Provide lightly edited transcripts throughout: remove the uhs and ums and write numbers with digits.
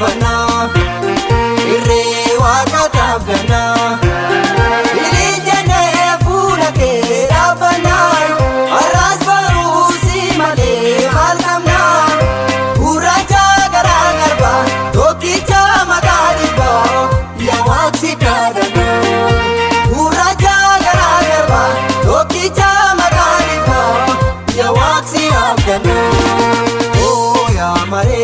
fana irre waqa tabdana ilijane fula ke rabana aras barusi male halkamna uraja gara garba toki chama gadiba ya waksi kadana uraja gara garba toki chama gadiba ya waksi abdana oh ya mare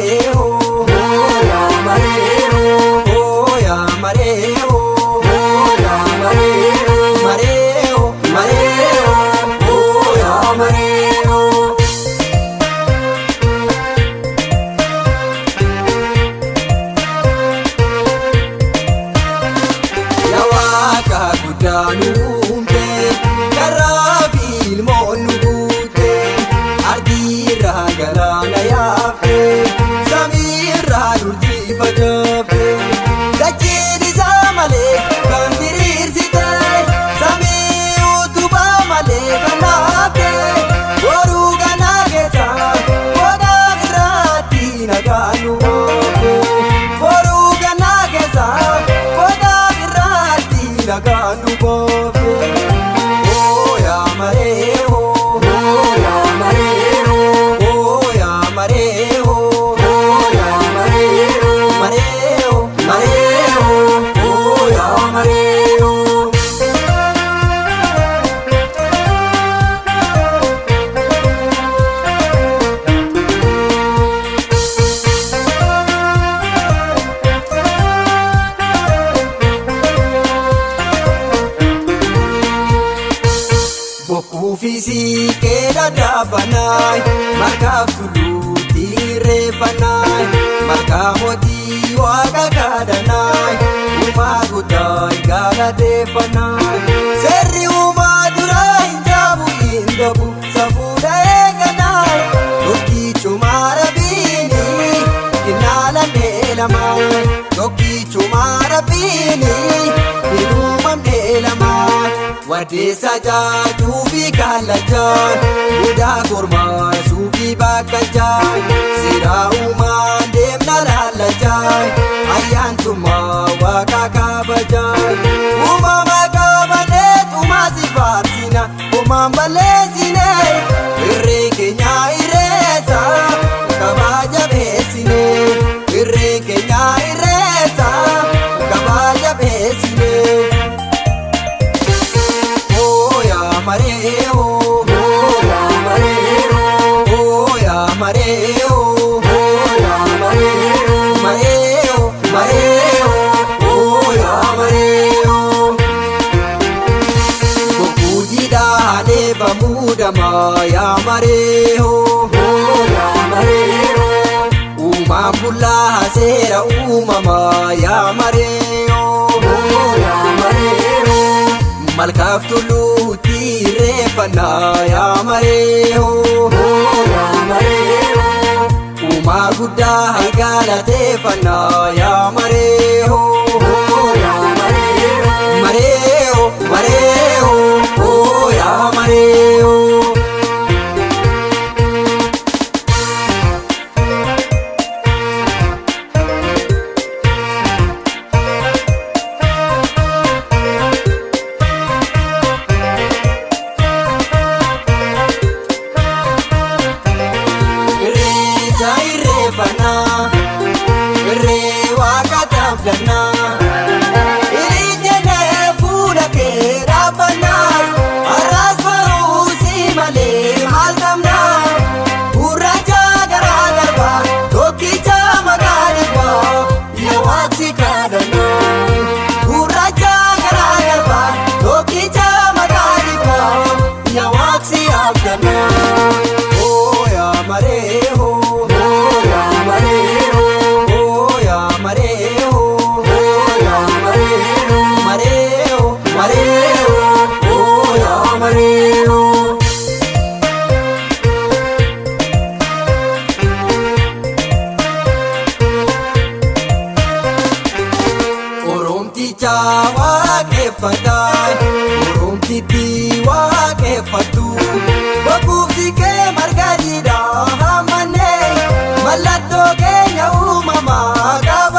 Ufisi keda dabanai makaf tuluti rebanai makamoti waga kadanai uma gudai galate panai serri uma durai jabu indabu sabuda eganai toki chumara bini kinala nelamai toki chumara bini binuma nelamai wadesa jajufi kalajan uda kurma sufi bakajan sira uman demna lalajan ayan tuma waka kabajan umama kabane tuma sifatina umama lezine irre kenya ireza kabaja besine irre kenya ireza kabaja besine ya mareho ya mareho uma bulla hasera umama ya mareho ya mareho malkaftulu tirefana ya mareho ya mareho uma gudda galate fana ya mareho ya mareho mareho mareho oh ya mareho Waaqeffataa Oromtiitti waaqeffatu Bokuufsi kee marga jiidhaa hammannee mallattoo keenya uumamaa qaba.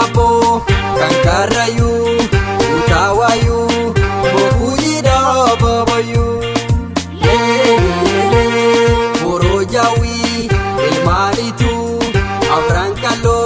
babo kankarayu utawayu bokujida babayu borojawi ilmanitu abran kalo